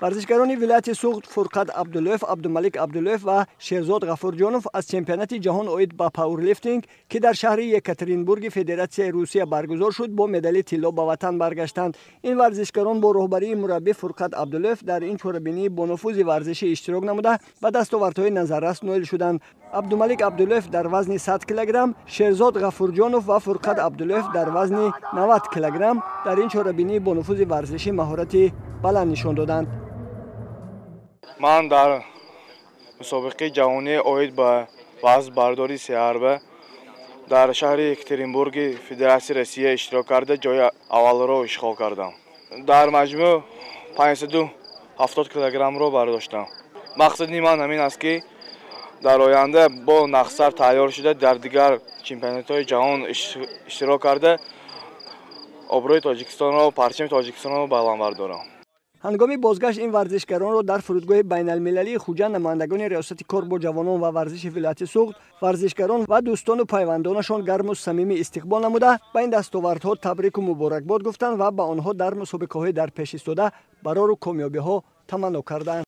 ورزشکاران ولایت سوخت فرقت عبداللوف، عبدالملک عبداللوف و شهرزاد غفورجانوف از چمپیونات جهان اوید با پاورلیفتینگ که در شهر یکاترینبورگ فدراسیون روسیه برگزار شد با مدال طلا به وطن برگشتند. این ورزشکاران با رهبری مربی فرقت عبداللوف در این چهاربینی با نفوذ ورزشی اشتراک نموده و دستاوردهای نظررس نایل شدند. عبدالملک عبداللوف در وزن 100 کیلوگرم، شهرزاد غفورجانوف و فرقت عبداللوف در وزن 90 کیلوگرم در این چهاربینی با نفوذ ورزشی مهارت بلند نشان دادند. من در مسابقه جهانی اوید با وزن برداری 3 حربه در شهر یکاترینبورگ فدراسیون روسیه اشتراک کرده جای اول را اشغال کردم. در مجموع 570 کیلوگرم را برداشتم. مقصد من همین است که در آینده با نقصر تیار شده در دیگر چمپیونات های جهان اشتراک کرده آبروی تاجیکستان را و پرچم تاجیکستان را بلند بردارم. هنگام بازگشت این ورزشکاران را در فرودگاه بین المللی خوجا نمایندگان ریاست کار با جوانان و ورزش ولایت سوخت، ورزشکاران و دوستان و پیوندانشان گرم و صمیمی استقبال نموده به این دستاوردها تبریک و مبارکباد گفتند و به آنها در مسابقه‌های در پیش ایستاده برای کامیابی‌ها تمنا کردند.